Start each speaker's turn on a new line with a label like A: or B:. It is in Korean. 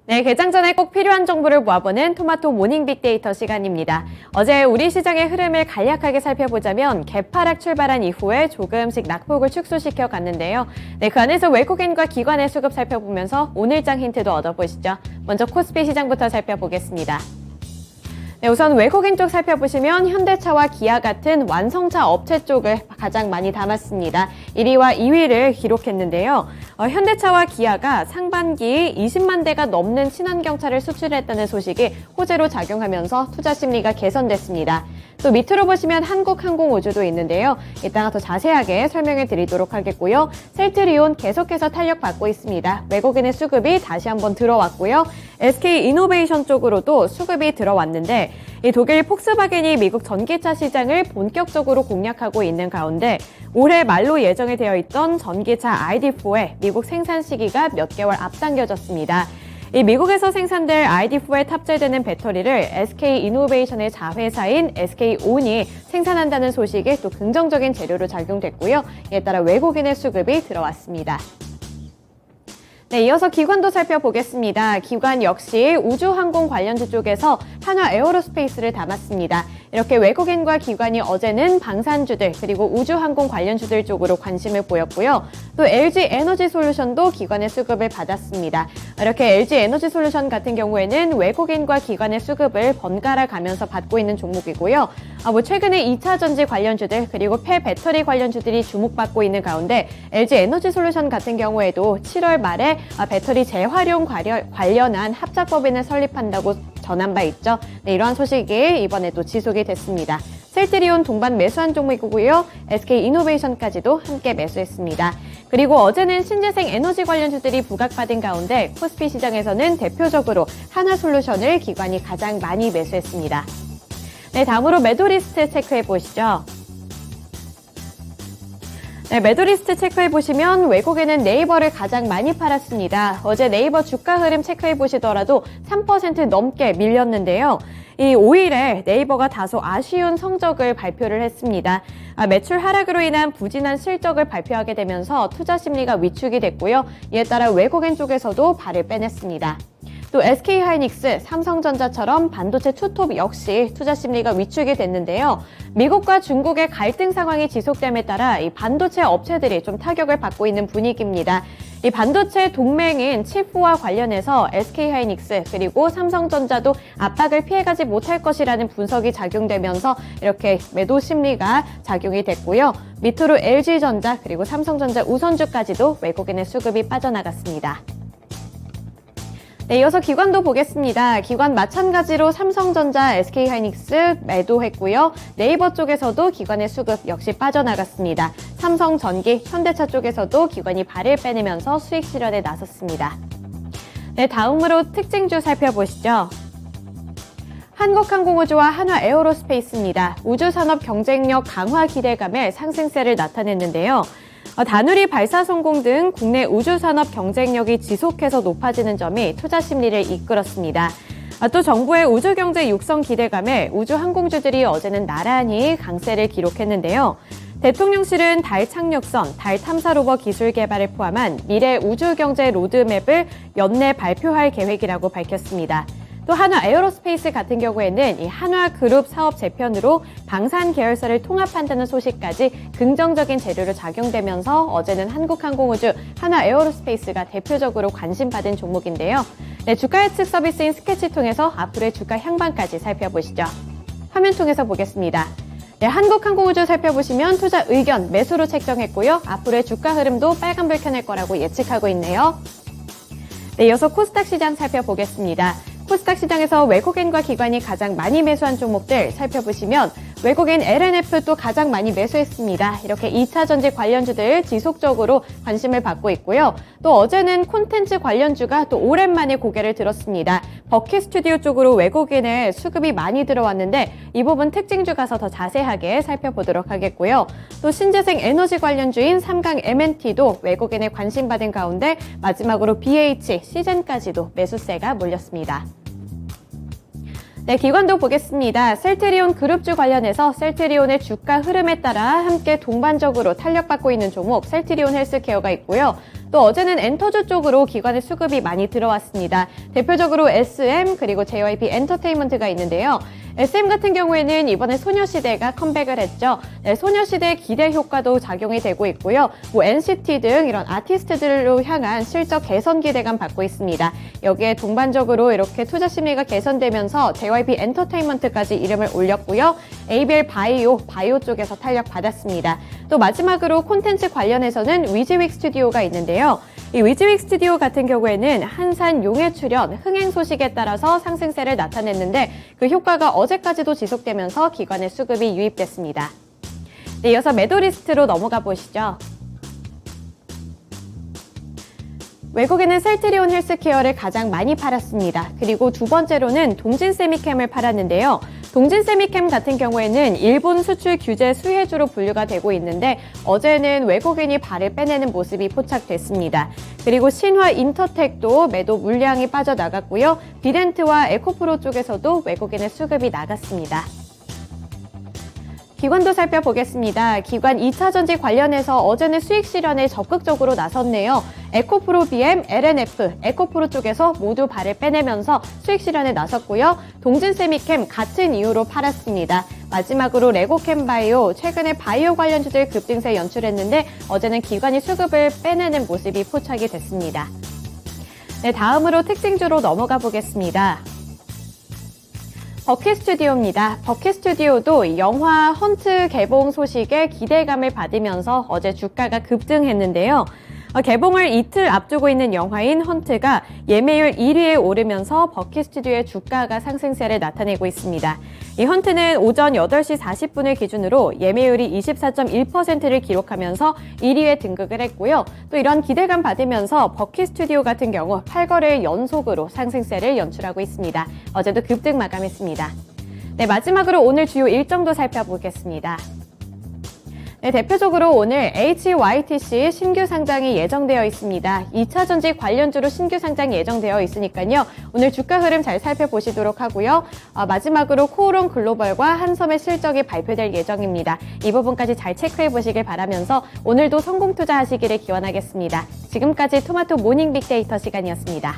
A: 네, 개장 전에 꼭 필요한 정보를 모아보는 토마토 모닝 빅데이터 시간입니다. 어제 우리 시장의 흐름을 간략하게 살펴보자면 개파락 출발한 이후에 조금씩 낙폭을 축소시켜 갔는데요. 네, 그 안에서 외국인과 기관의 수급 살펴보면서 오늘장 힌트도 얻어보시죠. 먼저 코스피 시장부터 살펴보겠습니다. 네, 우선 외국인 쪽 살펴보시면 현대차와 기아 같은 완성차 업체 쪽을 가장 많이 담았습니다. 1위와 2위를 기록했는데요. 현대차와 기아가 상반기 20만 대가 넘는 친환경차를 수출했다는 소식이 호재로 작용하면서 투자 심리가 개선됐습니다. 또 밑으로 보시면 한국항공우주도 있는데요. 이따가 더 자세하게 설명해 드리도록 하겠고요. 셀트리온 계속해서 탄력받고 있습니다. 외국인의 수급이 다시 한번 들어왔고요. SK이노베이션 쪽으로도 수급이 들어왔는데 이 독일 폭스바겐이 미국 전기차 시장을 본격적으로 공략하고 있는 가운데 올해 말로 예정이 되어 있던 전기차 ID4의 미국 생산 시기가 몇 개월 앞당겨졌습니다. 이 미국에서 생산될 ID4에 탑재되는 배터리를 SK이노베이션의 자회사인 SK온이 생산한다는 소식이 또 긍정적인 재료로 작용됐고요. 이에 따라 외국인의 수급이 들어왔습니다. 네, 이어서 기관도 살펴보겠습니다. 기관 역시 우주항공 관련주 쪽에서 한화 에어로스페이스를 담았습니다. 이렇게 외국인과 기관이 어제는 방산주들 그리고 우주항공 관련주들 쪽으로 관심을 보였고요. 또 LG 에너지솔루션도 기관의 수급을 받았습니다. 이렇게 LG 에너지솔루션 같은 경우에는 외국인과 기관의 수급을 번갈아 가면서 받고 있는 종목이고요. 최근에 2차 전지 관련주들 그리고 폐배터리 관련주들이 주목받고 있는 가운데 LG 에너지솔루션 같은 경우에도 7월 말에 배터리 재활용 관련한 합작법인을 설립한다고 전한 바 있죠. 네, 이러한 소식이 이번에 또 지속이 됐습니다. 셀트리온 동반 매수한 종목이고요. SK이노베이션까지도 함께 매수했습니다. 그리고 어제는 신재생 에너지 관련주들이 부각받은 가운데 코스피 시장에서는 대표적으로 한화솔루션을 기관이 가장 많이 매수했습니다. 네, 다음으로 매도리스트 체크해 보시죠. 네, 매도리스트 체크해보시면 외국인은 네이버를 가장 많이 팔았습니다. 어제 네이버 주가 흐름 체크해보시더라도 3% 넘게 밀렸는데요. 이 5일에 네이버가 다소 아쉬운 성적을 발표를 했습니다. 매출 하락으로 인한 부진한 실적을 발표하게 되면서 투자 심리가 위축이 됐고요. 이에 따라 외국인 쪽에서도 발을 빼냈습니다. 또 SK하이닉스, 삼성전자처럼 반도체 투톱 역시 투자 심리가 위축이 됐는데요. 미국과 중국의 갈등 상황이 지속됨에 따라 이 반도체 업체들이 좀 타격을 받고 있는 분위기입니다. 이 반도체 동맹인 치프와 관련해서 SK하이닉스 그리고 삼성전자도 압박을 피해가지 못할 것이라는 분석이 작용되면서 이렇게 매도 심리가 작용이 됐고요. 밑으로 LG전자 그리고 삼성전자 우선주까지도 외국인의 수급이 빠져나갔습니다. 네, 이어서 기관도 보겠습니다. 기관 마찬가지로 삼성전자, SK하이닉스 매도했고요. 네이버 쪽에서도 기관의 수급 역시 빠져나갔습니다. 삼성전기, 현대차 쪽에서도 기관이 발을 빼내면서 수익 실현에 나섰습니다. 네, 다음으로 특징주 살펴보시죠. 한국항공우주와 한화에어로스페이스입니다. 우주산업 경쟁력 강화 기대감에 상승세를 나타냈는데요. 다누리 발사 성공 등 국내 우주산업 경쟁력이 지속해서 높아지는 점이 투자 심리를 이끌었습니다. 또 정부의 우주경제 육성 기대감에 우주항공주들이 어제는 나란히 강세를 기록했는데요. 대통령실은 달 착륙선, 달 탐사 로버 기술 개발을 포함한 미래 우주경제 로드맵을 연내 발표할 계획이라고 밝혔습니다. 또 한화 에어로스페이스 같은 경우에는 이 한화그룹 사업 재편으로 방산 계열사를 통합한다는 소식까지 긍정적인 재료로 작용되면서 어제는 한국항공우주, 한화 에어로스페이스가 대표적으로 관심받은 종목인데요. 네, 주가 예측 서비스인 스케치 통해서 앞으로의 주가 향방까지 살펴보시죠. 화면 통해서 보겠습니다. 네, 한국항공우주 살펴보시면 투자 의견 매수로 책정했고요. 앞으로의 주가 흐름도 빨간불 켜낼 거라고 예측하고 있네요. 네, 이어서 코스닥 시장 살펴보겠습니다. 코스닥 시장에서 외국인과 기관이 가장 많이 매수한 종목들 살펴보시면 외국인 LNF도 가장 많이 매수했습니다. 이렇게 2차 전지 관련주들 지속적으로 관심을 받고 있고요. 또 어제는 콘텐츠 관련주가 또 오랜만에 고개를 들었습니다. 버킷 스튜디오 쪽으로 외국인의 수급이 많이 들어왔는데 이 부분 특징주 가서 더 자세하게 살펴보도록 하겠고요. 또 신재생 에너지 관련주인 삼강 MNT도 외국인의 관심받은 가운데 마지막으로 BH, 시젠까지도 매수세가 몰렸습니다. 네, 기관도 보겠습니다. 셀트리온 그룹주 관련해서 셀트리온의 주가 흐름에 따라 함께 동반적으로 탄력받고 있는 종목 셀트리온 헬스케어가 있고요. 또 어제는 엔터주 쪽으로 기관의 수급이 많이 들어왔습니다. 대표적으로 SM 그리고 JYP 엔터테인먼트가 있는데요. SM 같은 경우에는 이번에 소녀시대가 컴백을 했죠. 네, 소녀시대 기대 효과도 작용이 되고 있고요. NCT 등 이런 아티스트들로 향한 실적 개선 기대감 받고 있습니다. 여기에 동반적으로 이렇게 투자 심리가 개선되면서 JYP 엔터테인먼트까지 이름을 올렸고요. ABL 바이오 쪽에서 탄력 받았습니다. 또 마지막으로 콘텐츠 관련해서는 위즈윅 스튜디오가 있는데요. 이 위즈윅 스튜디오 같은 경우에는 한산 용해 출연 흥행 소식에 따라서 상승세를 나타냈는데 그 효과가 어제까지도 지속되면서 기관의 수급이 유입됐습니다. 네, 이어서 매도 리스트로 넘어가 보시죠. 외국인은 셀트리온 헬스케어를 가장 많이 팔았습니다. 그리고 두 번째로는 동진세미캠을 팔았는데요. 동진세미캠 같은 경우에는 일본 수출 규제 수혜주로 분류가 되고 있는데 어제는 외국인이 발을 빼내는 모습이 포착됐습니다. 그리고 신화 인터텍도 매도 물량이 빠져나갔고요. 비덴트와 에코프로 쪽에서도 외국인의 수급이 나갔습니다. 기관도 살펴보겠습니다. 기관 2차전지 관련해서 어제는 수익 실현에 적극적으로 나섰네요. 에코프로 BM, LNF, 에코프로 쪽에서 모두 발을 빼내면서 수익 실현에 나섰고요. 동진세미캠 같은 이유로 팔았습니다. 마지막으로 레고캠바이오, 최근에 바이오 관련주들 급등세 연출했는데 어제는 기관이 수급을 빼내는 모습이 포착이 됐습니다. 네, 다음으로 특징주로 넘어가 보겠습니다. 버킷스튜디오입니다. 버킷스튜디오도 영화 헌트 개봉 소식에 기대감을 받으면서 어제 주가가 급등했는데요. 개봉을 이틀 앞두고 있는 영화인 헌트가 예매율 1위에 오르면서 버킷스튜디오의 주가가 상승세를 나타내고 있습니다. 이 헌트는 오전 8시 40분을 기준으로 예매율이 24.1%를 기록하면서 1위에 등극을 했고요. 또 이런 기대감 받으면서 버킷스튜디오 같은 경우 8거래일 연속으로 상승세를 연출하고 있습니다. 어제도 급등 마감했습니다. 네, 마지막으로 오늘 주요 일정도 살펴보겠습니다. 네, 대표적으로 오늘 HYTC 신규 상장이 예정되어 있습니다. 2차전지 관련주로 신규 상장이 예정되어 있으니까요. 오늘 주가 흐름 잘 살펴보시도록 하고요. 마지막으로 코오롱 글로벌과 한섬의 실적이 발표될 예정입니다. 이 부분까지 잘 체크해 보시길 바라면서 오늘도 성공 투자하시기를 기원하겠습니다. 지금까지 토마토 모닝 빅데이터 시간이었습니다.